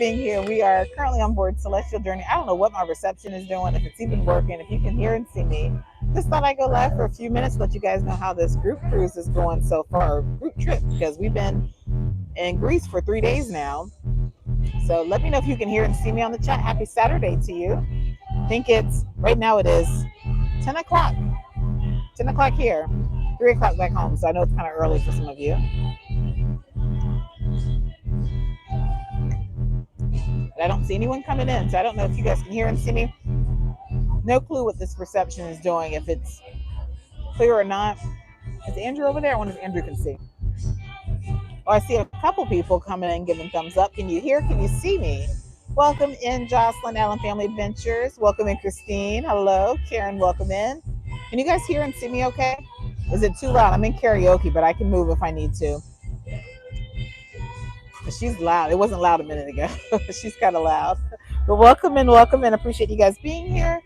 being here. We are currently on board Celestial Journey. I don't know what my reception is doing, if it's even working, if you can hear and see me. Just thought I'd go live for a few minutes, let you guys know how this group cruise is going so far, group trip, because we've been in Greece for 3 days now. So let me know if you can hear and see me on the chat. Happy Saturday to you. I think it's, right now it is 10 o'clock. 10 o'clock here, 3 o'clock back home. So I know it's kind of early for some of you. But I don't see anyone coming in. So I don't know if you guys can hear and see me. No clue what this reception is doing, if it's clear or not. Is Andrew over there? I wonder if Andrew can see. Oh, I see a couple people coming in giving thumbs up. Can you hear? Can you see me? Welcome in, Jocelyn, Allen Family Adventures. Welcome in, Christine. Hello. Karen, welcome in. Can you guys hear and see me okay? Is it too loud? I'm in karaoke, but I can move if I need to. She's loud. It wasn't loud a minute ago. She's kind of loud. But welcome in, welcome in. Appreciate you guys being here.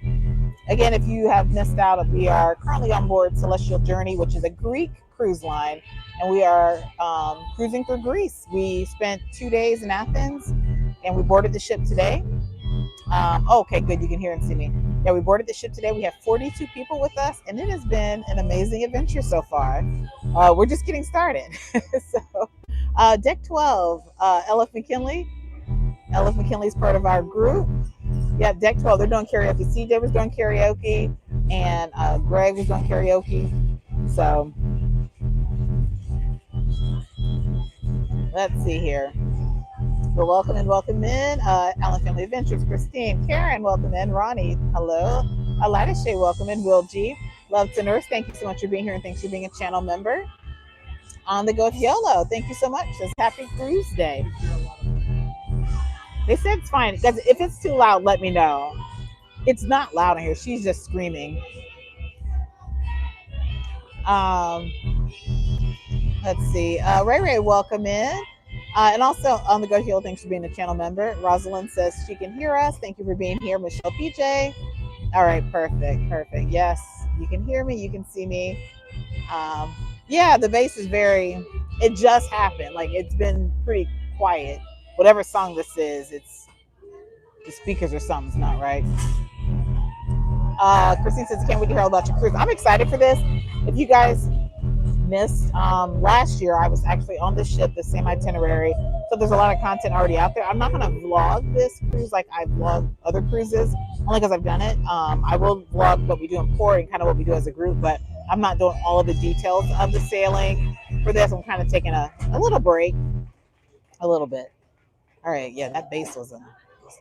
Again, if you have missed out, we are currently on board Celestial Journey, which is a Greek cruise line, and we are cruising through Greece. We spent 2 days in Athens, and we boarded the ship today. Okay, good. You can hear and see me. Yeah, we boarded the ship today. We have 42 people with us, and it has been an amazing adventure so far. We're just getting started. So, Deck 12, Ella McKinley. Ella McKinley is part of our group. Yeah, Deck 12, they're doing karaoke. CJ was doing karaoke, and Greg was doing karaoke. So, let's see here. Well, welcome in. Allen Family Adventures, Christine, Karen, welcome in. Ronnie, hello. Alida Shay, welcome in. Will G, love to nurse. Thank you so much for being here, and thanks for being a channel member. On the go YOLO, thank you so much. It's Happy Cruise Day. They said it's fine. Guys, if it's too loud, let me know. It's not loud in here. She's just screaming. Let's see. Ray, welcome in. And also on the go YOLO, thanks for being a channel member. Rosalind says she can hear us. Thank you for being here. Michelle PJ. All right, perfect. Yes, you can hear me. You can see me. Yeah, the bass is it just happened. Like, it's been pretty quiet. Whatever song this is, it's the speakers or something's not right. Christine says, can't wait to hear all about your cruise. I'm excited for this. If you guys missed, last year I was actually on the ship, the same itinerary. So there's a lot of content already out there. I'm not going to vlog this cruise like I vlog other cruises, only because I've done it. I will vlog what we do in port and kind of what we do as a group, but I'm not doing all of the details of the sailing for this. I'm kind of taking a little break, a little bit. All right, yeah, that bass was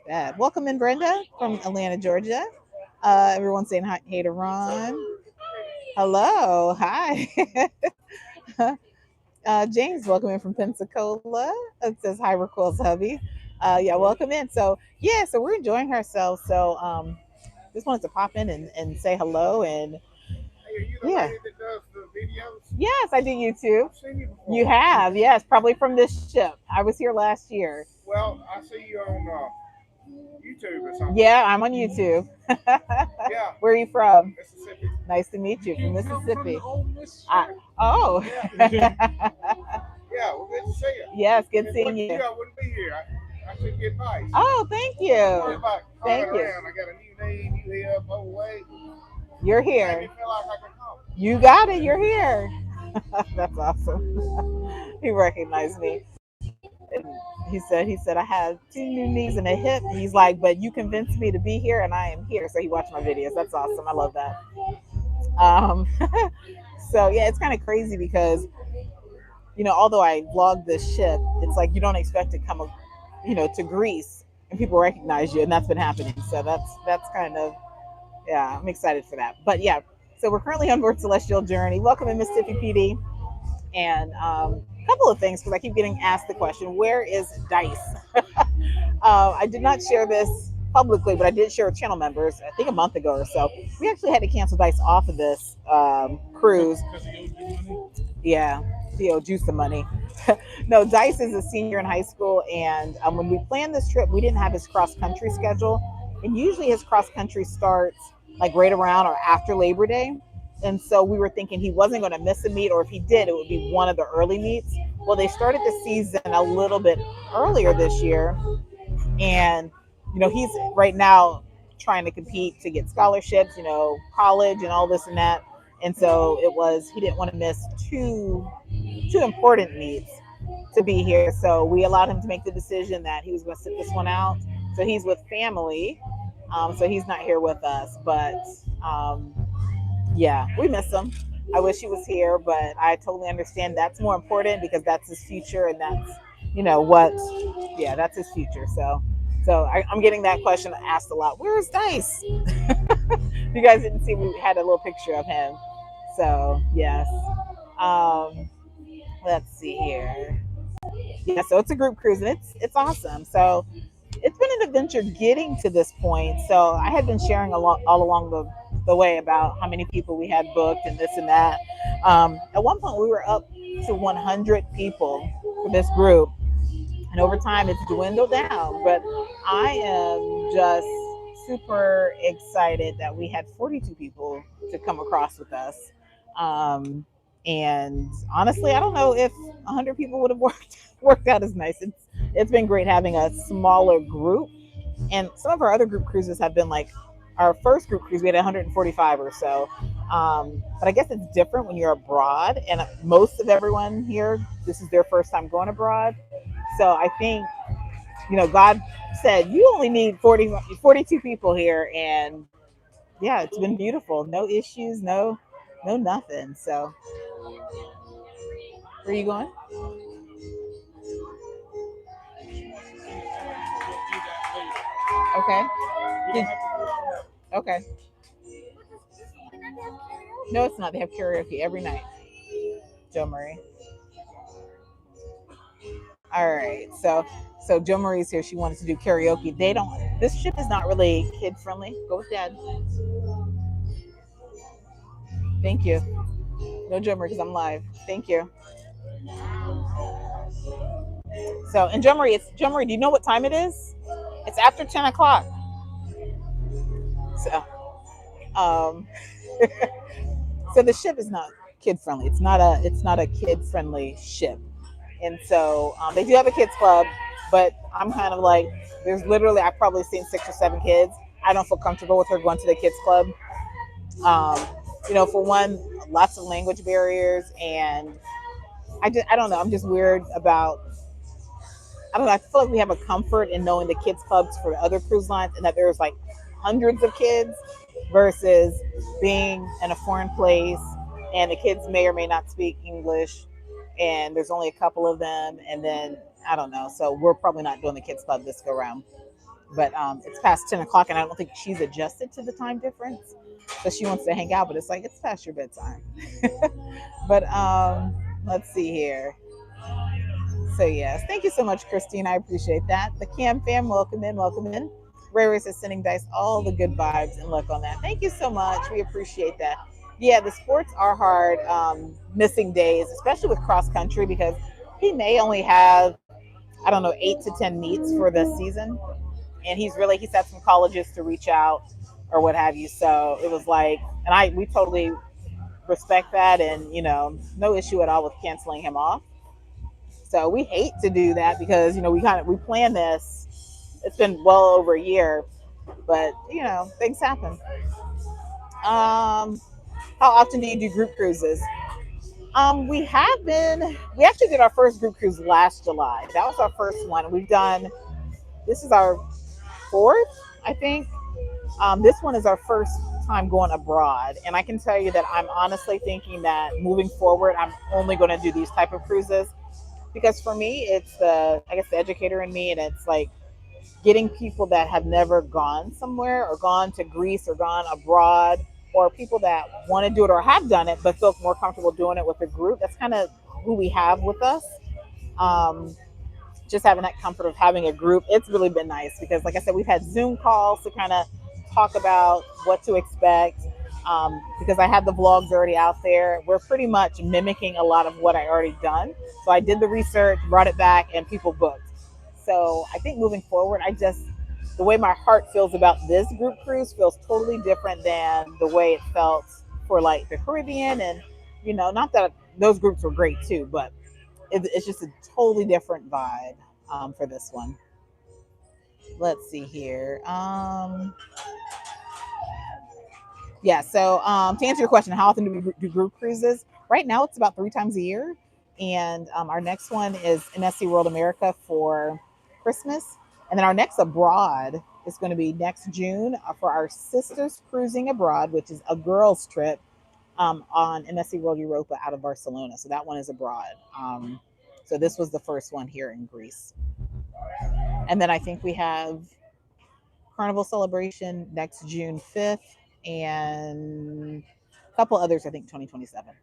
bad. Welcome in, Brenda from Atlanta, Georgia. Everyone's saying hi, hey to Ron. Hello, hi. James, welcome in from Pensacola. It says hi, RacQuelle's hubby. Yeah, welcome in. So we're enjoying ourselves. So just wanted to pop in and say hello. And yeah. That does the videos? Yes, I do YouTube. I've seen you before. You have, yes, probably from this ship. I was here last year. Well, I see you on YouTube or something. Yeah, I'm on YouTube. Yeah. Where are you from? Mississippi. Nice to meet you. From Mississippi. From Mississippi. Oh. Yeah. Yeah, well, good to see you. Yes, good seeing you. I wouldn't be here. I should get advice. Oh, thank you. Thank you. I got a new name. You here, away. You're here. Feel like I can come. You got it. You're here. That's awesome. He recognized me. And he said, I have 2 new knees and a hip. And he's like, but you convinced me to be here, and I am here. So he watched my videos. That's awesome. I love that. So yeah, it's kind of crazy because, although I vlog this ship, it's like you don't expect to come, to Greece and people recognize you, and that's been happening. So that's kind of, yeah, I'm excited for that. But yeah, so we're currently on board Celestial Journey. Welcome in, Miss Tiffy PD. And a couple of things, because I keep getting asked the question, where is Dice? I did not share this publicly, but I did share with channel members, I think a month ago or so. We actually had to cancel Dice off of this cruise. Yeah, he owed you some money. No, Dice is a senior in high school, and when we planned this trip, we didn't have his cross-country schedule. And usually his cross-country starts like right around or after Labor Day. And so we were thinking he wasn't going to miss a meet, or if he did, it would be one of the early meets. Well, they started the season a little bit earlier this year. And he's right now trying to compete to get scholarships, college and all this and that. And so he didn't want to miss two important meets to be here. So we allowed him to make the decision that he was going to sit this one out. So he's with family. So he's not here with us. But yeah, we miss him. I wish he was here, but I totally understand that's more important because that's his future, and that's what, yeah, that's his future. I'm getting that question asked a lot. Where's Dice? You guys didn't see, we had a little picture of him. So yes. Um, let's see here. Yeah, so it's a group cruise and it's awesome. So it's been an adventure getting to this point. So I had been sharing all along the way about how many people we had booked and this and that. At one point, we were up to 100 people for this group, and over time, it's dwindled down. But I am just super excited that we had 42 people to come across with us. Um, and honestly, I don't know if 100 people would have worked out as nice. It's been great having a smaller group, and some of our other group cruises have been like our first group cruise. We had 145 or so, but I guess it's different when you're abroad, and most of everyone here, this is their first time going abroad. So I think God said you only need 42 people here, and yeah, it's been beautiful. No issues, no nothing. So where are you going? Okay. Did, okay. No, it's not. They have karaoke every night. Joe Murray. All right. So Joe Marie's here. She wanted to do karaoke. They don't. This ship is not really kid friendly. Go with Dad. Thank you. No Joe Marie because I'm live. Thank you. So and Joe Marie, it's Joe Marie. Do you know what time it is? It's after 10 o'clock. So um, so the ship is not kid friendly. It's not a kid friendly ship. And so they do have a kids club, but I'm kind of like, there's literally, I've probably seen 6 or 7 kids. I don't feel comfortable with her going to the kids club. Um, for one, lots of language barriers, and I don't know. I'm just weird about. I don't know. I feel like we have a comfort in knowing the kids clubs for the other cruise lines, and that there's like hundreds of kids versus being in a foreign place, and the kids may or may not speak English, and there's only a couple of them, and then I don't know. So we're probably not doing the kids club this go around. But it's past 10 o'clock, and I don't think she's adjusted to the time difference, so she wants to hang out. But it's like it's past your bedtime. But let's see here. So yes, thank you so much, Christine. I appreciate that. The Cam fam, welcome in, welcome in. Ray Ray says sending Dice all the good vibes and luck on that. Thank you so much. We appreciate that. Yeah, the sports are hard, missing days, especially with cross country, because he may only have, I don't know, 8 to 10 meets for this season, and he's had some colleges to reach out or what have you. So it was like, and we totally respect that, and no issue at all with canceling him off. So we hate to do that because we planned this. It's been well over a year, but things happen. How often do you do group cruises? We have been. We actually did our first group cruise last July. That was our first one. We've done. This is our fourth, I think. This one is our first time going abroad, and I can tell you that I'm honestly thinking that moving forward, I'm only going to do these type of cruises because for me, it's I guess the educator in me, and it's like getting people that have never gone somewhere or gone to Greece or gone abroad, or people that want to do it or have done it but feel more comfortable doing it with a group. That's kind of who we have with us. Um, just having that comfort of having a group, it's really been nice because, like I said, we've had Zoom calls to kind of talk about what to expect. Because I had the vlogs already out there, we're pretty much mimicking a lot of what I already done. So I did the research, brought it back, and people booked. So I think moving forward, the way my heart feels about this group cruise feels totally different than the way it felt for like the Caribbean. And, not that those groups were great too, but it's just a totally different vibe for this one. let's see here. Yeah. So to answer your question, how often do we do group cruises? Right now, it's about 3 times a year, and our next one is MSC World America for Christmas, and then our next abroad is going to be next June for our Sisters Cruising Abroad, which is a girls' trip on MSC World Europa out of Barcelona. So that one is abroad. So this was the first one here in Greece, and then I think we have Carnival Celebration next June 5th, and a couple others, I think 2027.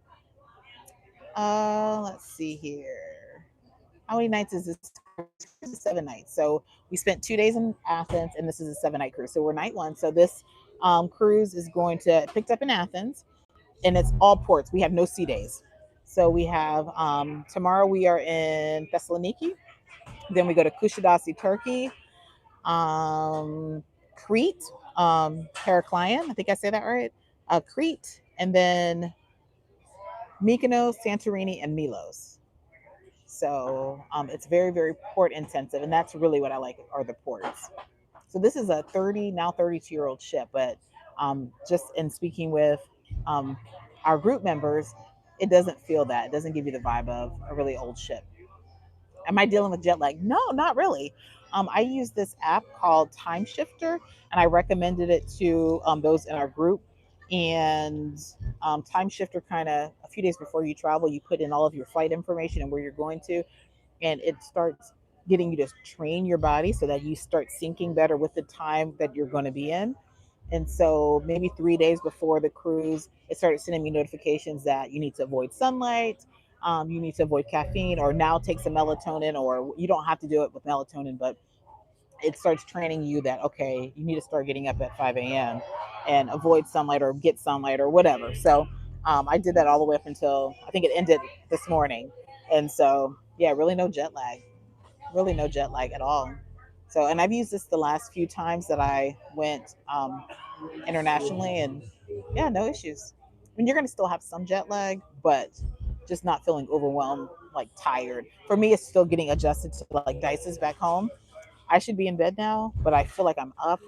Let's see here. How many nights is this? 7 nights. So we spent 2 days in Athens, and this is a 7 night cruise. So we're night one. So this cruise is going to picked up in Athens, and it's all ports. We have no sea days. So we have tomorrow we are in Thessaloniki. Then we go to Kushadasi, Turkey, um, Crete, Heraclion. I think I say that right. Crete, and then Mykonos, Santorini, and Milos. So it's very, very port intensive, and that's really what I like are the ports. So this is a 30 now 32-year-old ship, but just in speaking with um, our group members, it doesn't feel that. It doesn't give you the vibe of a really old ship. Am I dealing with jet lag? No, not really. I use this app called Time Shifter, and I recommended it to those in our group. And Time Shifter kind of a few days before you travel, you put in all of your flight information and where you're going to, and it starts getting you to train your body so that you start syncing better with the time that you're going to be in. And so maybe 3 days before the cruise, it started sending me notifications that you need to avoid sunlight, you need to avoid caffeine, or now take some melatonin, or you don't have to do it with melatonin, but it starts training you that, okay, you need to start getting up at 5 a.m. and avoid sunlight or get sunlight or whatever. So I did that all the way up until I think it ended this morning. And so, yeah, really no jet lag, really no jet lag at all. So, and I've used this the last few times that I went internationally, and yeah, no issues. I mean, you're going to still have some jet lag, but just not feeling overwhelmed, like tired. For me, it's still getting adjusted to like Dice's back home. I should be in bed now, but I feel like I'm up,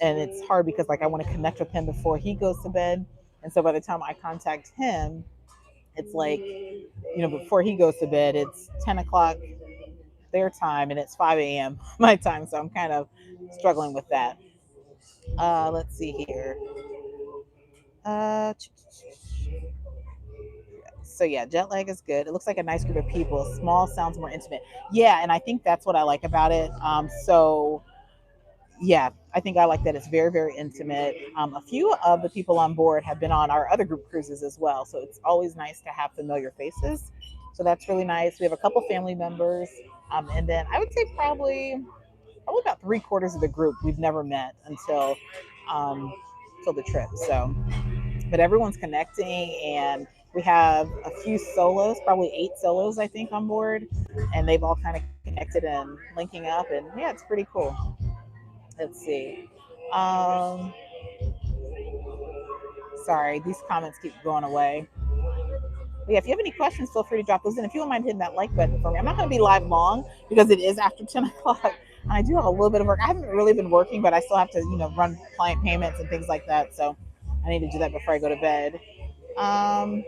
and it's hard because like I want to connect with him before he goes to bed. And so by the time I contact him, it's like, before he goes to bed, it's 10 o'clock their time and it's 5 a.m. my time. So I'm kind of struggling with that. Let's see here. Uh, so yeah, jet lag is good. It looks like a nice group of people. Small sounds more intimate. Yeah, and I think that's what I like about it. So yeah, I think I like that it's very, very intimate. A few of the people on board have been on our other group cruises as well, so it's always nice to have familiar faces. So that's really nice. We have a couple family members, and then I would say probably about 3/4 of the group we've never met um, until the trip. So, but everyone's connecting, and we have a few solos, probably 8 solos I think on board, and they've all kind of connected and linking up, and yeah, it's pretty cool. Let's see. Um, Sorry, these comments keep going away. But yeah, if you have any questions, feel free to drop those in. If you don't mind hitting that like button for me, I'm not going to be live long because it is after 10 o'clock. And I do have a little bit of work. I haven't really been working, but I still have to, run client payments and things like that. So I need to do that before I go to bed. Um,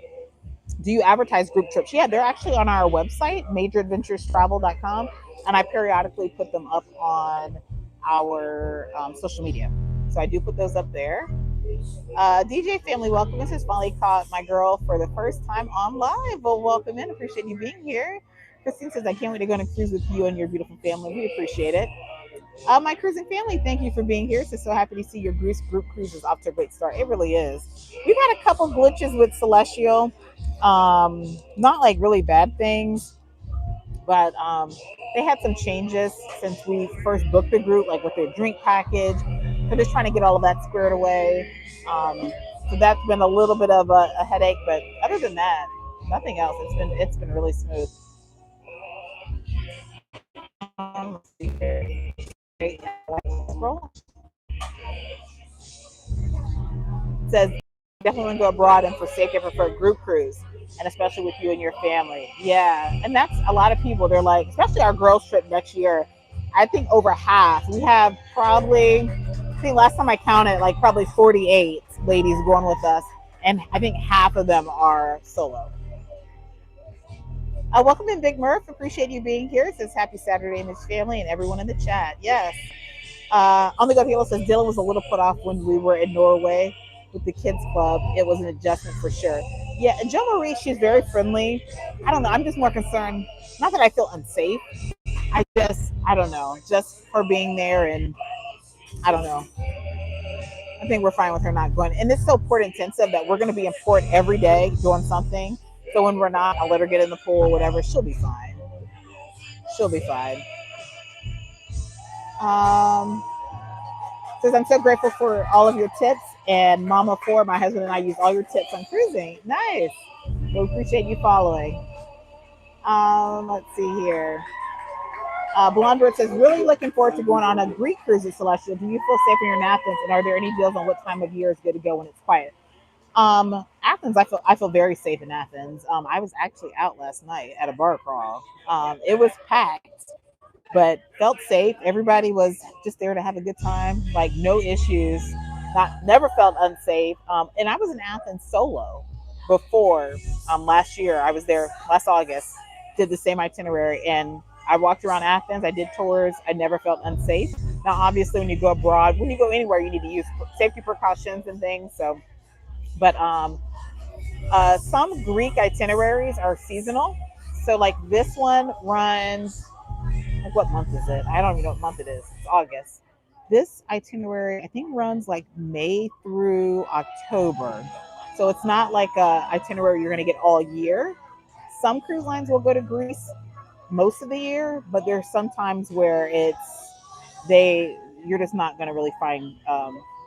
do you advertise group trips? Yeah, they're actually on our website, majoradventurestravel.com. And I periodically put them up on our social media. So I do put those up there. DJ family, welcome. This is finally caught my girl for the first time on live. Well, welcome in. Appreciate you being here. Christine says, I can't wait to go on a cruise with you and your beautiful family. We appreciate it. My cruising family, thank you for being here. So happy to see your group cruise is off to a great start. It really is. We've had a couple glitches with Celestial. Not like really bad things, but they had some changes since we first booked the group, like with their drink package. They're just trying to get all of that squared away. So that's been a little bit of a headache, but other than that, nothing else. It's been really smooth. Let's see here. It says definitely want to go abroad and forsake your preferred group cruise, and especially with you and your family. Yeah, and that's a lot of people. They're like, especially our girls trip next year. I think over half. We have probably, I think last time I counted, like probably 48 ladies going with us, and I think half of them are solo. Welcome in, Big Murph. Appreciate you being here. It says happy Saturday, Miss Family, and everyone in the chat. Yes. On the Go Halo says Dylan was a little put off when we were in Norway with the kids club. It was an adjustment for sure. Yeah, and Jo Marie, she's very friendly. I don't know. I'm just more concerned. Not that I feel unsafe. I don't know. Just her being there, and I don't know. I think we're fine with her not going. And it's so port intensive that we're going to be in port every day doing something. So when we're not, I'll let her get in the pool or whatever. She'll be fine. She'll be fine. Um, Says I'm so grateful for all of your tips, and Mama Four, my husband and I use all your tips on cruising. Nice. We appreciate you following. Let's see here. Blonde Bird says, really looking forward to going on a Greek cruise at Celestial. Do you feel safe in your Athens? And are there any deals on what time of year is good to go when it's quiet? Athens, I feel very safe in Athens. I was actually out last night at a bar crawl. It was packed, but felt safe. Everybody was just there to have a good time, like no issues. Not never felt unsafe. And I was in Athens solo before last year. I was there last August, did the same itinerary, and I walked around Athens. I did tours. I never felt unsafe. Now, obviously, when you go abroad, when you go anywhere, you need to use safety precautions and things. So, but some Greek itineraries are seasonal. So, like this one runs, like what month is it? I don't even know what month it is. It's August. This itinerary, I think, runs like May through October. So it's not like a itinerary you're going to get all year. Some cruise lines will go to Greece most of the year, but there's sometimes where you're just not going to really find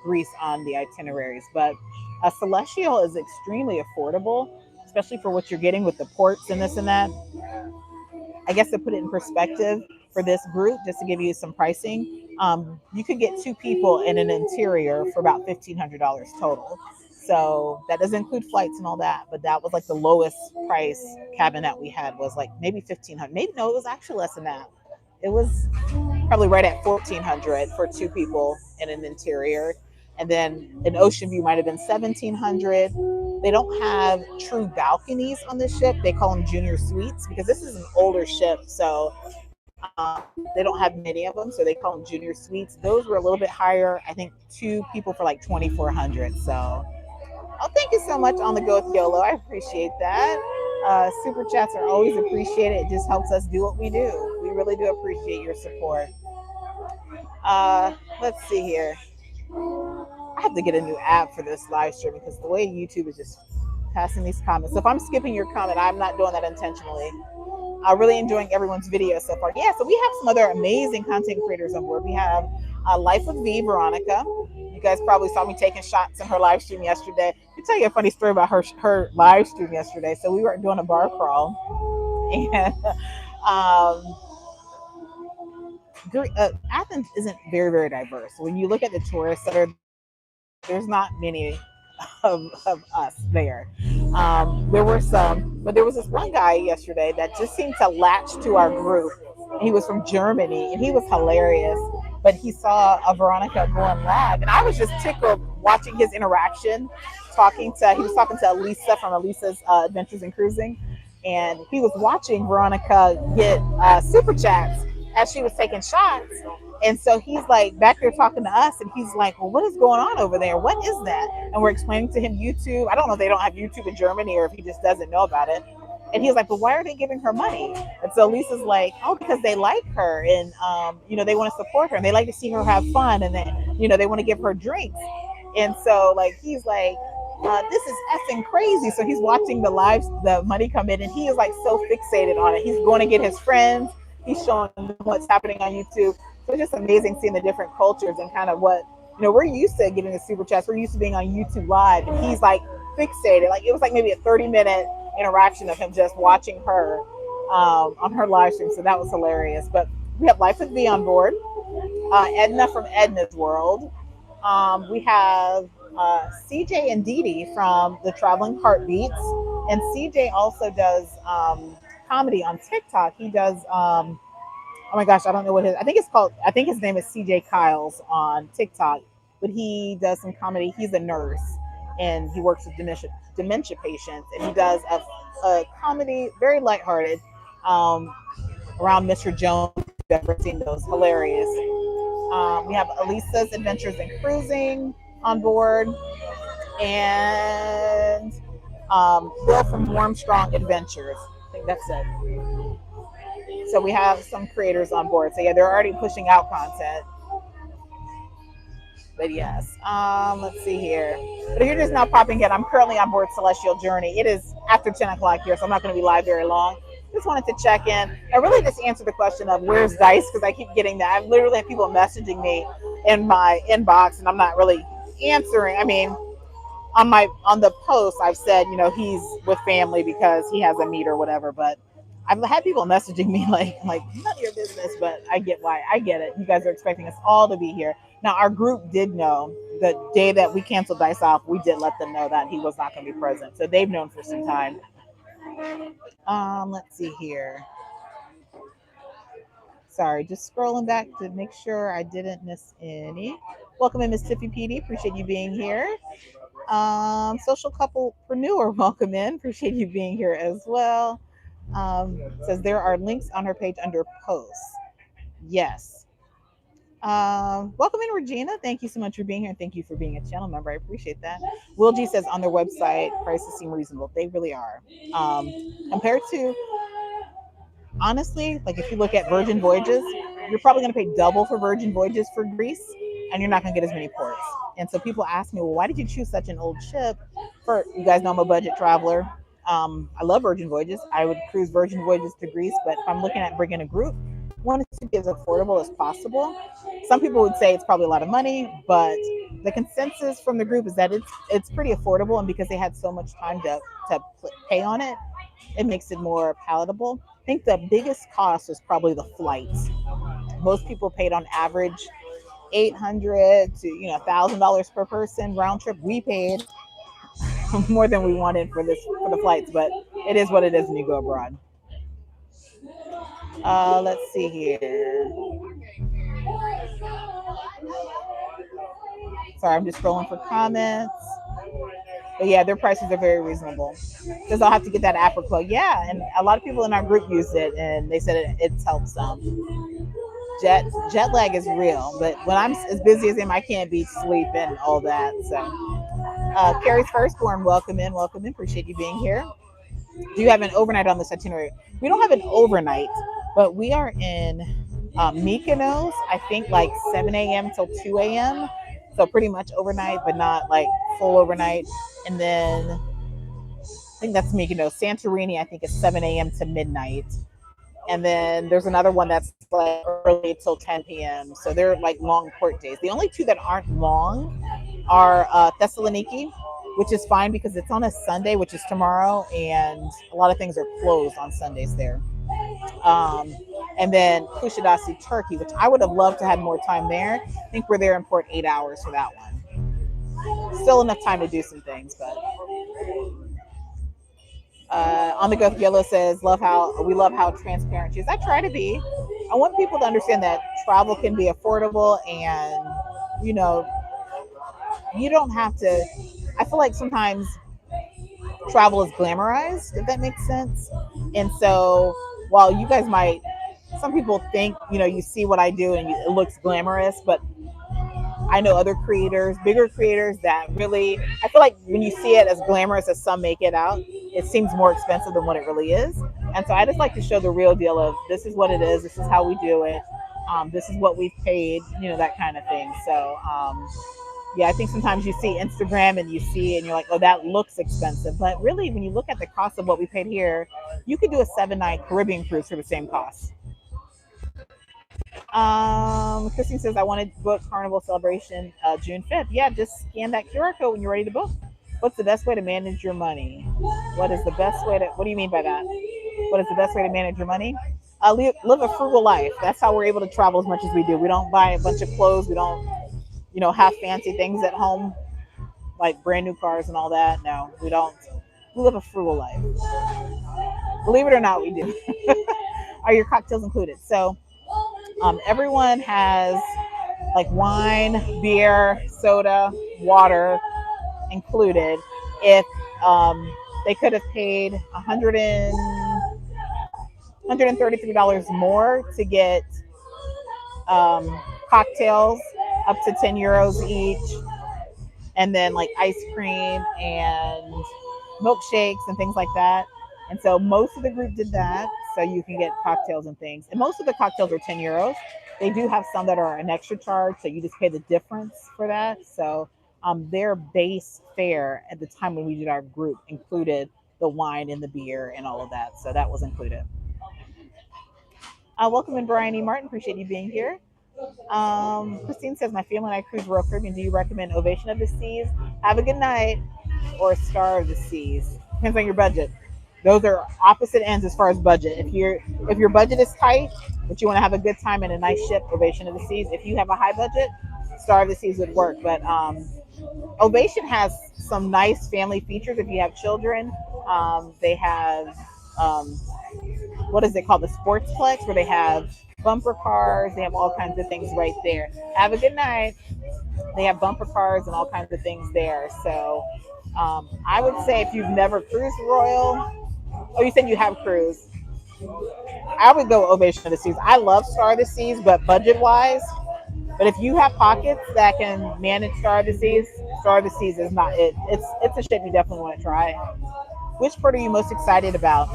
Greece on the itineraries. But a Celestial is extremely affordable, especially for what you're getting with the ports and this and that. I guess to put it in perspective for this group, just to give you some pricing, you could get two people in an interior for about $1,500 total. So that doesn't include flights and all that, but that was like the lowest price cabin that we had was like maybe 1,500. Maybe no, it was actually less than that. It was probably right at 1,400 for two people in an interior, and then an ocean view might have been 1,700. They don't have true balconies on this ship. They call them junior suites because this is an older ship, so um, they don't have many of them. So they call them junior suites. Those were a little bit higher. I think two people for like 2,400. So, oh, thank you so much on the go with YOLO. I appreciate that. Super chats are always appreciated. It just helps us do what we do. We really do appreciate your support. Let's see here. I have to get a new app for this live stream because the way YouTube is just passing these comments. So if I'm skipping your comment, I'm not doing that intentionally. I'm really enjoying everyone's video so far. Yeah, so we have some other amazing content creators on board. We have Life with V, Veronica. You guys probably saw me taking shots in her live stream yesterday. Let me tell you a funny story about her live stream yesterday. So we were doing a bar crawl, and Athens isn't very, very diverse. When you look at the tourists that are, there's not many of us there. There were some, but there was this one guy yesterday that just seemed to latch to our group. He was from Germany and he was hilarious. But he saw a Veronica going live, and I was just tickled watching his interaction. He was talking to Elisa from Elisa's Adventures in Cruising, and he was watching Veronica get super chats as she was taking shots. And so he's like back there talking to us, and he's like, well, what is going on over there? What is that? And we're explaining to him YouTube. I don't know if they don't have YouTube in Germany or if he just doesn't know about it. And he was like, but why are they giving her money? And so Lisa's like, oh, because they like her, and they want to support her, and they like to see her have fun, and then they want to give her drinks. And so like he's like, this is effing crazy. So he's watching the money come in, and he is like so fixated on it. He's going to get his friends. He's showing them what's happening on YouTube. So it's just amazing seeing the different cultures and kind of what we're used to getting the super chats. We're used to being on YouTube Live, and he's like fixated. Like it was like maybe a 30-minute interaction of him just watching her on her live stream. So that was hilarious. But we have Life with V on board. Edna from Edna's World. We have CJ and Dee Dee from the Traveling Heartbeats. And CJ also does comedy on TikTok. He does Oh my gosh, I don't know what his. I think his name is CJ Kyles on TikTok, but he does some comedy. He's a nurse and he works with dementia patients, and he does a comedy, very lighthearted, um, around Mr. Jones. If you've ever seen those, hilarious. We have Elisa's Adventures in Cruising on board, and Bill from Warm Strong Adventures. I think that's it. So we have some creators on board. So yeah, they're already pushing out content. But yes, let's see here. But if you're just now popping in, I'm currently on board Celestial Journey. It is after 10 o'clock here, so I'm not going to be live very long. Just wanted to check in. I really just answer the question of where's Dice, because I keep getting that. I've literally had people messaging me in my inbox, and I'm not really answering. I mean, on the post I've said, he's with family because he has a meet or whatever, but I've had people messaging me like none of your business, but I get why. I get it. You guys are expecting us all to be here. Now our group did know the day that we canceled Dice off, we did let them know that he was not going to be present. So they've known for some time. Let's see here. Sorry, just scrolling back to make sure I didn't miss any. Welcome in, Miss Tiffy PD. Appreciate you being here. Social couplepreneur, welcome in. Appreciate you being here as well. Says there are links on her page under posts. Yes. Welcome in, Regina. Thank you so much for being here, and thank you for being a channel member. I appreciate that. Will G says on their website, prices seem reasonable. They really are. Compared to, honestly, like if you look at Virgin Voyages, you're probably going to pay double for Virgin Voyages for Greece, and you're not going to get as many ports. And so people ask me, well, why did you choose such an old ship? For you guys know, I'm a budget traveler. I love Virgin Voyages. I would cruise Virgin Voyages to Greece, but if I'm looking at bringing a group, I want it to be as affordable as possible. Some people would say it's probably a lot of money, but the consensus from the group is that it's pretty affordable, and because they had so much time to pay on it, it makes it more palatable. I think the biggest cost was probably the flights. Most people paid on average $800 to $1,000 per person round trip. We paid more than we wanted for the flights, but it is what it is when you go abroad. Let's see here. Sorry, I'm just scrolling for comments. But yeah, their prices are very reasonable. Because I'll have to get that RacQuelle. Yeah, and a lot of people in our group used it, and they said it's helped some. Jet lag is real, but when I'm as busy as him, I can't beat sleep and all that. So, Carrie's firstborn, welcome in, welcome in. Appreciate you being here. Do you have an overnight on this itinerary? We don't have an overnight, but we are in Mykonos, I think like 7 a.m. till 2 a.m. So pretty much overnight, but not like full overnight. And then I think that's Mykonos. Santorini, I think, is 7 a.m. to midnight. And then there's another one that's like early till 10 p.m. So they're like long port days. The only two that aren't long are Thessaloniki, which is fine because it's on a Sunday, which is tomorrow, and a lot of things are closed on Sundays there. Um, and then Kushadasi, Turkey, which I would have loved to have more time there. I think we're there in port 8 hours for that one. Still enough time to do some things, but on the go yellow says we love how transparent she is. I try to be. I want people to understand that travel can be affordable, and you know you don't have to. I feel like sometimes travel is glamorized, if that makes sense. And so while you guys might, some people think you see what I do and it looks glamorous, but I know other creators, bigger creators, that really, I feel like when you see it as glamorous as some make it out, it seems more expensive than what it really is. And so I just like to show the real deal of this is what it is, this is how we do it, this is what we've paid, that kind of thing. So yeah, I think sometimes you see Instagram and you see and you're like, oh, that looks expensive. But really, when you look at the cost of what we paid here, you could do a 7-night Caribbean cruise for the same cost. Christine says, I want to book Carnival Celebration June 5th. Yeah, just scan that QR code when you're ready to book. What's the best way to manage your money? What do you mean by that? What is the best way to manage your money? Live a frugal life. That's how we're able to travel as much as we do. We don't buy a bunch of clothes. We don't, have fancy things at home, like brand new cars and all that. No, we don't. We live a frugal life. Believe it or not, we do. Are your cocktails included? So Everyone has like wine, beer, soda, water included. If they could have paid $133 more to get cocktails up to 10 euros each, and then like ice cream and milkshakes and things like that. And so most of the group did that, so you can get cocktails and things. And most of the cocktails are 10 euros. They do have some that are an extra charge, so you just pay the difference for that. So their base fare at the time when we did our group included the wine and the beer and all of that. So that was included. Welcome in, Brian E. Martin. Appreciate you being here. Christine says, my family and I cruise Royal Caribbean. Do you recommend Ovation of the Seas, Have a Good Night, or Star of the Seas? Depends on your budget. Those are opposite ends as far as budget. If your budget is tight, but you want to have a good time in a nice ship, Ovation of the Seas. If you have a high budget, Star of the Seas would work. But Ovation has some nice family features if you have children. They have what is it called, the Sportsplex, where they have bumper cars. They have all kinds of things right there. Have a good night. They have bumper cars and all kinds of things there. So I would say if you've never cruised Royal, oh, you said you have cruised, I would go Ovation of the Seas. I love Star of the Seas, but budget wise, but if you have pockets that can manage Star of the Seas, Star of the Seas is not it. It's a ship you definitely want to try. Which port are you most excited about?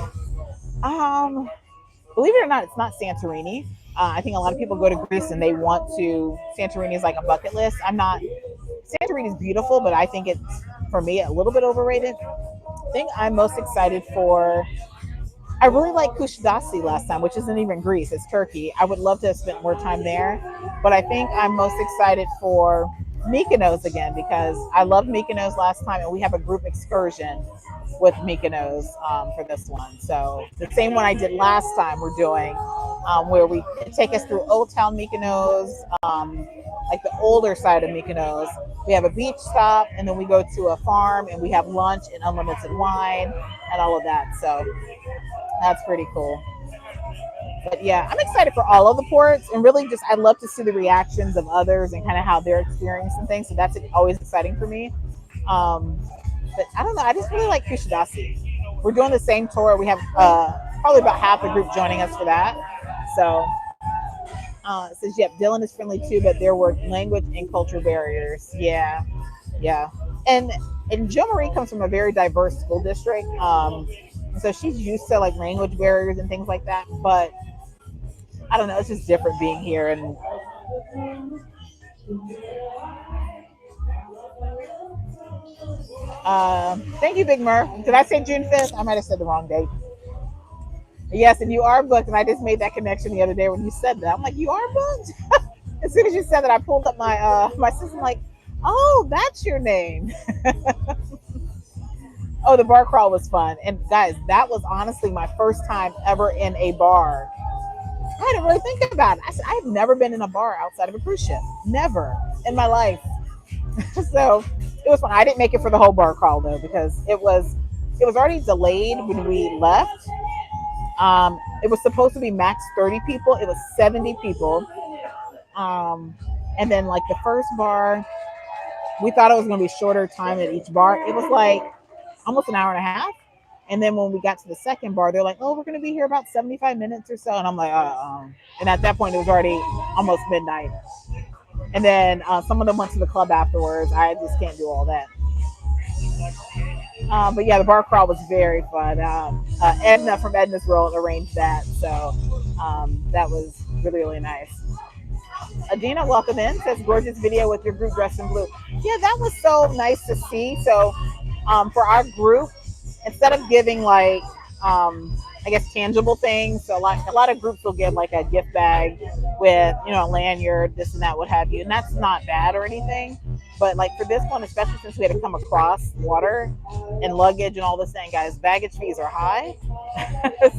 Believe it or not, it's not Santorini. I think a lot of people go to Greece and they want to. Santorini is like a bucket list. I'm not. Santorini is beautiful, but I think it's, for me, a little bit overrated. I think I'm most excited for. I really like Kushadasi last time, which isn't even Greece, it's Turkey. I would love to have spent more time there, but I think I'm most excited for Mykonos again because I loved Mykonos last time, and we have a group excursion with Mykonos for this one. So the same one I did last time we're doing, where we take us through Old Town Mykonos, like the older side of Mykonos. We have a beach stop, and then we go to a farm, and we have lunch and unlimited wine and all of that. So that's pretty cool. But yeah, I'm excited for all of the ports, and really just I love to see the reactions of others and kind of how they're experiencing things. So that's always exciting for me. But I don't know, I just really like Kushadasi. We're doing the same tour. We have probably about half the group joining us for that. So it says, yep, Dylan is friendly too, but there were language and culture barriers. Yeah, yeah. And Jo Marie comes from a very diverse school district. So she's used to like language barriers and things like that. But I don't know, it's just different being here. And thank you, Big Murph. Did I say June 5th? I might have said the wrong date. Yes, and you are booked. And I just made that connection the other day when you said that. I'm like, you are booked? As soon as you said that, I pulled up my system like, oh, that's your name. Oh, the bar crawl was fun. And guys, that was honestly my first time ever in a bar. I didn't really think about it. I said, I've never been in a bar outside of a cruise ship. Never in my life. So it was fun. I didn't make it for the whole bar crawl though, because it was already delayed when we left. It was supposed to be max 30 people. It was 70 people. And then like the first bar, we thought it was going to be shorter time at each bar. It was like almost an hour and a half. And then when we got to the second bar, they're like, oh, we're going to be here about 75 minutes or so. And I'm like, and at that point, it was already almost midnight. And then some of them went to the club afterwards. I just can't do all that. But yeah, the bar crawl was very fun. Edna from Edna's World arranged that. So that was really, really nice. Adina, welcome in. Says, gorgeous video with your group dressed in blue. Yeah, that was so nice to see. So for our group, instead of giving like, I guess, tangible things, so like a lot of groups will give like a gift bag with, you know, a lanyard, this and that, what have you. And that's not bad or anything. But like for this one, especially since we had to come across water and luggage and all this thing, guys, baggage fees are high.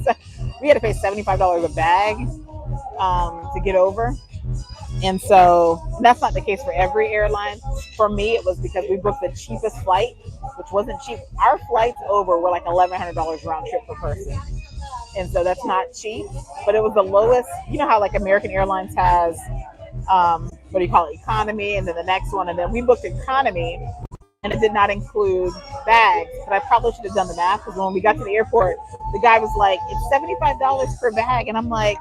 So we had to pay $75 a bag to get over. And so that's not the case for every airline. For me, it was because we booked the cheapest flight, which wasn't cheap. Our flights over were like $1,100 round trip per person. and so that's not cheap. But it was the lowest. You know how like American Airlines has what do you call it, economy, and then the next one, and then we booked economy, and it did not include bags. But I probably should have done the math because when we got to the airport, the guy was like, "It's $75 per bag," and I'm like,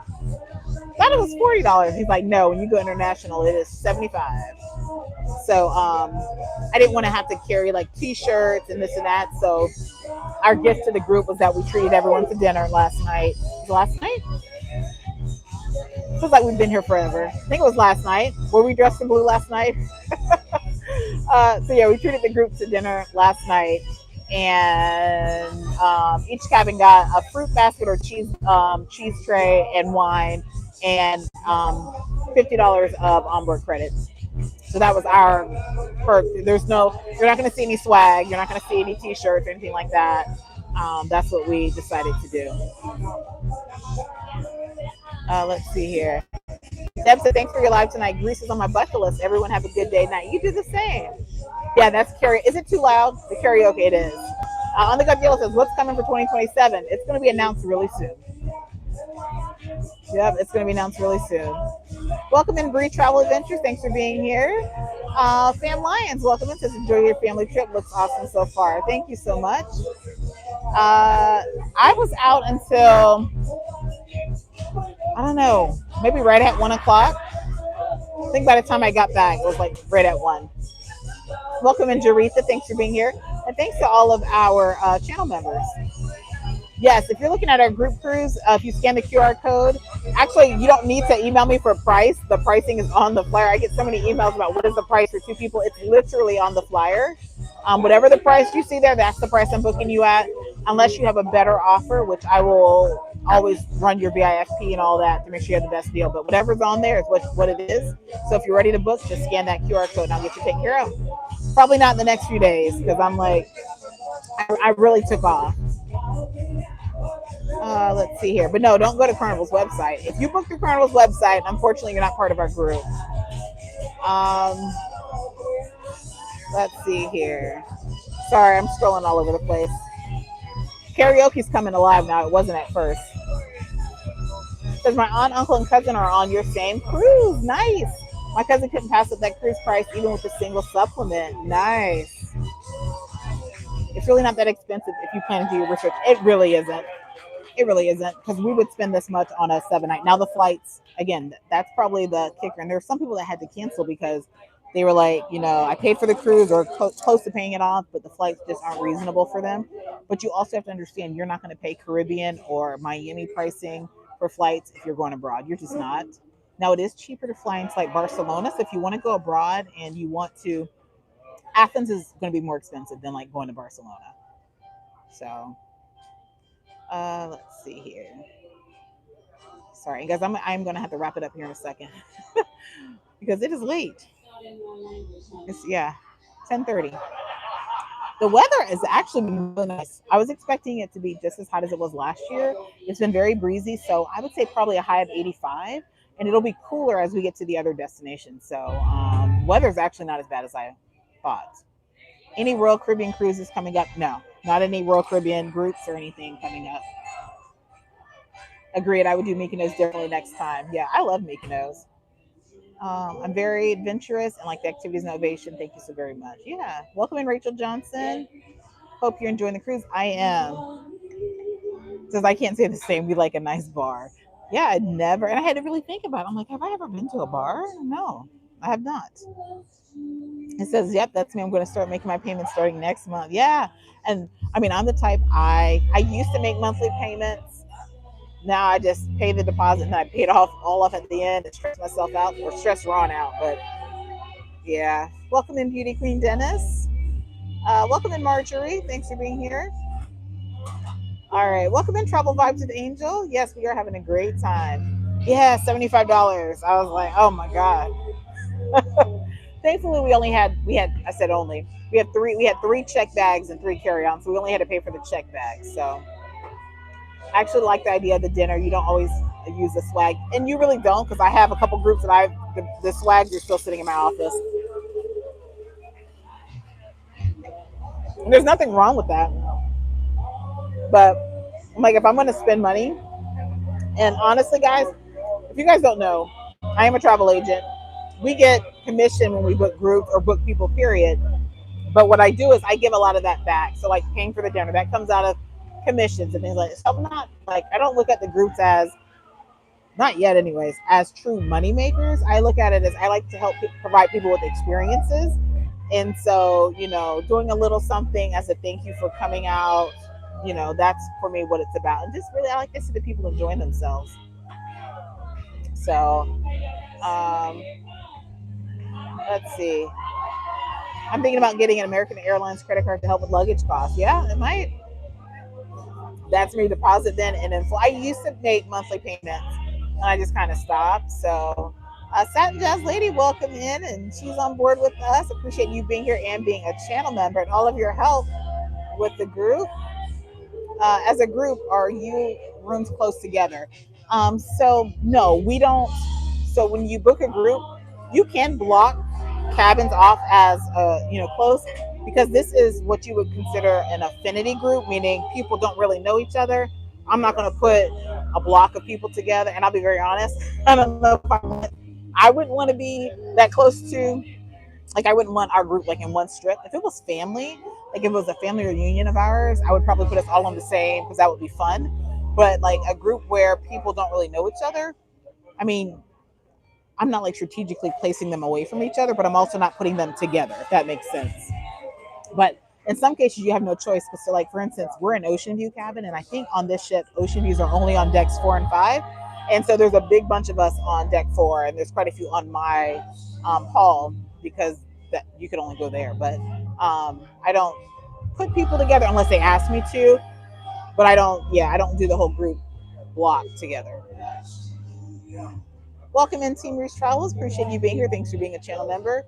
"Thought it was $40." He's like, "No, when you go international, it is 75." So I didn't want to have to carry like T-shirts and this and that. So our gift to the group was that we treated everyone to dinner last night. Last night? Feels like we've been here forever. I think it was last night. Were we dressed in blue last night? So yeah, we treated the group to dinner last night, and each cabin got a fruit basket or cheese tray and wine, and $50 of onboard credits. So that was our perk. There's no, you're not going to see any swag. You're not going to see any T-shirts or anything like that. That's what we decided to do. Let's see here. Deb said, "Thanks for your live tonight. Greece is on my bucket list. Everyone have a good day night." You do the same. Yeah, that's karaoke. Is it too loud? The karaoke it is. On the Gut Deal says, "What's coming for 2027?" It's going to be announced really soon. Yep, it's going to be announced really soon. Welcome in, Bree Travel Adventures. Thanks for being here. Fam Lions, welcome in. Says, "Enjoy your family trip. Looks awesome so far." Thank you so much. I was out until, I don't know, maybe right at 1 o'clock. I think by the time I got back, it was like right at 1. Welcome in, Jaretha. Thanks for being here. And thanks to all of our channel members. Yes, if you're looking at our group cruise, if you scan the QR code, actually, you don't need to email me for a price. The pricing is on the flyer. I get so many emails about what is the price for 2 people. It's literally on the flyer. Whatever the price you see there, that's the price I'm booking you at, unless you have a better offer, which I will always run your VIFP and all that to make sure you have the best deal. But whatever's on there is what it is. So if you're ready to book, just scan that QR code and I'll get you taken care of. Probably not in the next few days because I'm like, I really took off. Let's see here. But no, don't go to Carnival's website. If you book through Carnival's website, unfortunately, you're not part of our group. Let's see here. Sorry, I'm scrolling all over the place. Karaoke's coming alive now. It wasn't at first. Because my aunt, uncle, and cousin are on your same cruise. Nice. My cousin couldn't pass up that cruise price even with a single supplement. Nice. It's really not that expensive if you plan to do your research. It really isn't. It really isn't, because we would spend this much on a 7-night. Now the flights, again, that's probably the kicker. And there are some people that had to cancel because they were like, I paid for the cruise or close to paying it off, but the flights just aren't reasonable for them. But you also have to understand you're not going to pay Caribbean or Miami pricing for flights if you're going abroad. You're just not. Now it is cheaper to fly into like Barcelona. So if you want to go abroad and you want to, Athens is going to be more expensive than like going to Barcelona. So let's see here. Sorry, guys, I'm going to have to wrap it up here in a second because it is late. It's 10:30. The weather is actually really nice. I was expecting it to be just as hot as it was last year. It's been very breezy, so I would say probably a high of 85, and it'll be cooler as we get to the other destinations. So weather's actually not as bad as I thought. Any Royal Caribbean cruises coming up? No, not any Royal Caribbean groups or anything coming up. Agreed. I would do Mykonos definitely next time. Yeah, I love Mykonos. I'm very adventurous and like the activities and innovation. Thank you so very much. Yeah. Welcome in, Rachel Johnson. Hope you're enjoying the cruise. I am. Says I can't say the same. We like a nice bar. Yeah, I'd never. And I had to really think about it. I'm like, have I ever been to a bar? No, I have not. It says, yep, that's me. I'm going to start making my payments starting next month. Yeah. And I mean, I'm the type, I used to make monthly payments. Now I just pay the deposit and I pay it all off at the end and stress myself out or stress Ron out. But yeah. Welcome in, Beauty Queen Dennis. Welcome in, Marjorie. Thanks for being here. All right. Welcome in, Travel Vibes with Angel. Yes, we are having a great time. Yeah, $75. I was like, oh my God. Thankfully, I said only. We had three check bags and 3 carry-ons, so we only had to pay for the check bags. So I actually like the idea of the dinner. You don't always use the swag, and you really don't, because I have a couple groups that the swags are still sitting in my office. And there's nothing wrong with that. But I'm like, if I'm going to spend money, And honestly, guys, if you guys don't know, I am a travel agent. We get commission when we book groups or book people, period. But what I do is I give a lot of that back. So like paying for the dinner, that comes out of commissions and things like that. So I'm not like, I don't look at the groups as, not yet anyways, as true money makers. I look at it as I like to help provide people with experiences. And so, doing a little something as a thank you for coming out, that's for me what it's about. And just really, I like to see the people enjoying themselves. So, um, let's see. I'm thinking about getting an American Airlines credit card to help with luggage costs. Yeah, it might. That's me deposit then and then I used to make monthly payments and I just kind of stopped. So, Satin Jazz Lady, welcome in, and she's on board with us. Appreciate you being here and being a channel member and all of your help with the group. As a group, are you rooms close together? So no, we don't. So when you book a group, you can block cabins off as close, because this is what you would consider an affinity group, meaning people don't really know each other. I'm not going to put a block of people together, and I'll be very honest. I don't know if I wouldn't want to be that close to, like, I wouldn't want our group like in one strip. If it was family, like if it was a family reunion of ours, I would probably put us all on the same, because that would be fun. But like a group where people don't really know each other, I mean, I'm not like strategically placing them away from each other, but I'm also not putting them together, if that makes sense. But in some cases, you have no choice. But so, like for instance, we're in Ocean View cabin, and I think on this ship, Ocean Views are only on decks 4 and 5, and so there's a big bunch of us on deck 4, and there's quite a few on my hall, because that you could only go there. But I don't put people together unless they ask me to. But I don't. Yeah, I don't do the whole group block together. Welcome in, Team Reese Travels. Appreciate you being here. Thanks for being a channel member.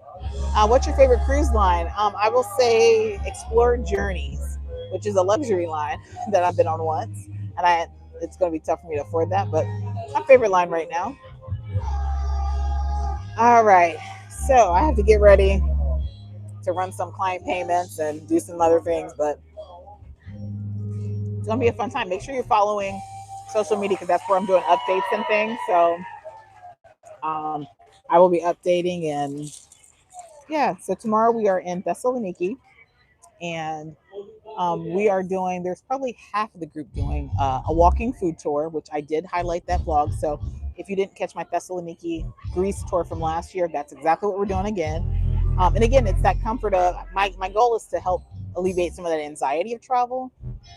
What's your favorite cruise line? I will say Explore Journeys, which is a luxury line that I've been on once, and it's going to be tough for me to afford that, but my favorite line right now. All right, so I have to get ready to run some client payments and do some other things, but it's going to be a fun time. Make sure you're following social media, because that's where I'm doing updates and things. So um, I will be updating, and yeah. So tomorrow we are in Thessaloniki, and we are doing, there's probably half of the group doing a walking food tour, which I did highlight that vlog. So if you didn't catch my Thessaloniki Greece tour from last year, that's exactly what we're doing again. And again, it's that comfort of, my goal is to help alleviate some of that anxiety of travel,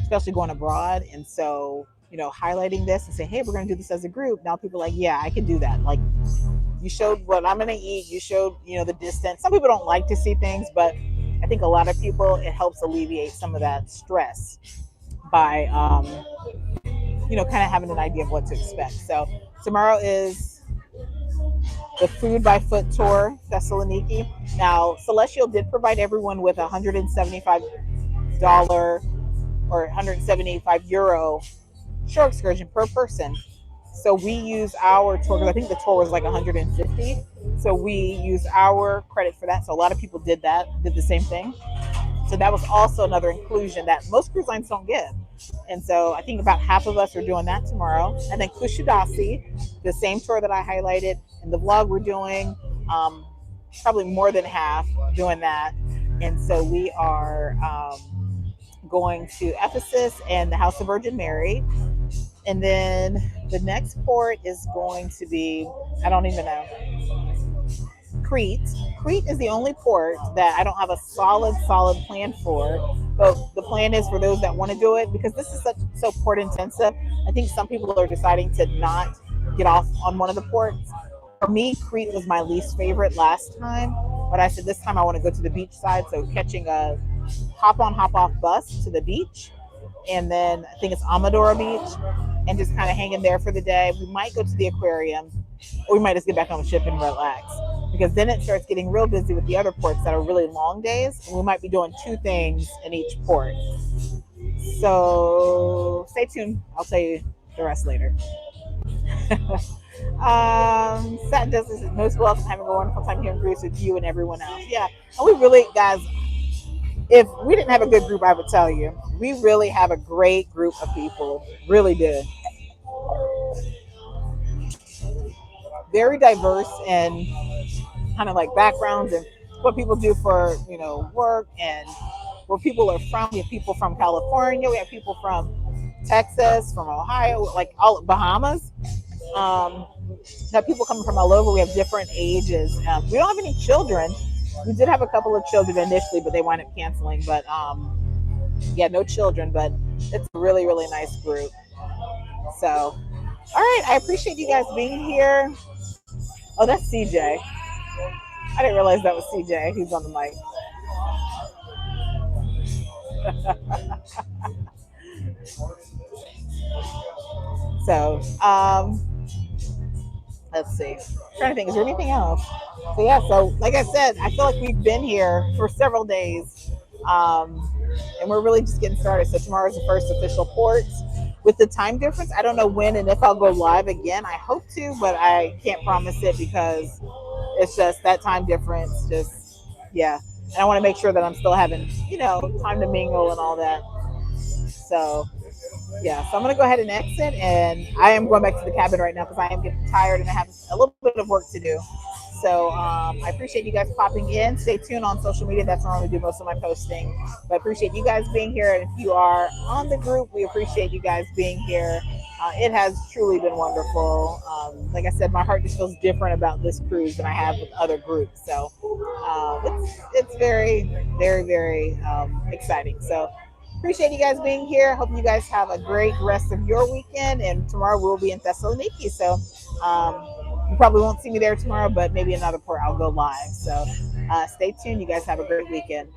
especially going abroad. And so, highlighting this and saying, hey, we're going to do this as a group. Now people are like, yeah, I can do that. Like, you showed what I'm going to eat. You showed, the distance. Some people don't like to see things, but I think a lot of people, it helps alleviate some of that stress by, kind of having an idea of what to expect. So tomorrow is the Food by Foot tour, Thessaloniki. Now, Celestial did provide everyone with $175 or 175 euro shore excursion per person. So we use our tour, because I think the tour was like 150. So we use our credit for that. So a lot of people did the same thing. So that was also another inclusion that most cruise lines don't give. And so I think about half of us are doing that tomorrow. And then Kushidasi, the same tour that I highlighted in the vlog we're doing, probably more than half doing that. And so we are going to Ephesus and the House of Virgin Mary. And then the next port is going to be, I don't even know, Crete. Crete is the only port that I don't have a solid plan for. But the plan is for those that want to do it, because this is so port intensive. I think some people are deciding to not get off on one of the ports. For me, Crete was my least favorite last time, but I said this time I want to go to the beach side. So catching a hop on, hop off bus to the beach, and then I think it's Amadora Beach, and just kind of hanging there for the day. We might go to the aquarium, or we might just get back on the ship and relax, because then it starts getting real busy with the other ports that are really long days, and we might be doing 2 things in each port. So stay tuned. I'll tell you the rest later. Satin Justice is most welcome. Having a wonderful time here in Greece with you and everyone else. Yeah, and we really, guys, if we didn't have a good group, I would tell you, we really have a great group of people. Really do. very diverse in kind of like backgrounds and what people do for work and where people are from. We have people from California, we have people from Texas, from Ohio, like all Bahamas. Um, have people coming from all over. We have different ages. We don't have any children. We did have a couple of children initially, but they wound up canceling. But yeah, no children. But it's a really, really nice group. So, all right, I appreciate you guys being here. Oh, that's CJ. I didn't realize that was CJ. He's on the mic. So, let's see. I'm trying to think, is there anything else? So yeah, so like I said, I feel like we've been here for several days, um, and we're really just getting started. So tomorrow's the first official port. With the time difference, I don't know when and if I'll go live again. I hope to, but I can't promise it because it's just that time difference. Just yeah, and I want to make sure that I'm still having time to mingle and all that. So yeah, so I'm gonna go ahead and exit, and I am going back to the cabin right now because I am getting tired and I have a little bit of work to do. So I appreciate you guys popping in. Stay tuned on social media. That's where I'm gonna do most of my posting. But I appreciate you guys being here, and if you are on the group, we appreciate you guys being here. It has truly been wonderful. Like I said, my heart just feels different about this cruise than I have with other groups. So it's very, very, very exciting. So appreciate you guys being here. Hope you guys have a great rest of your weekend. And tomorrow we'll be in Thessaloniki. So you probably won't see me there tomorrow, but maybe another port I'll go live. So stay tuned. You guys have a great weekend.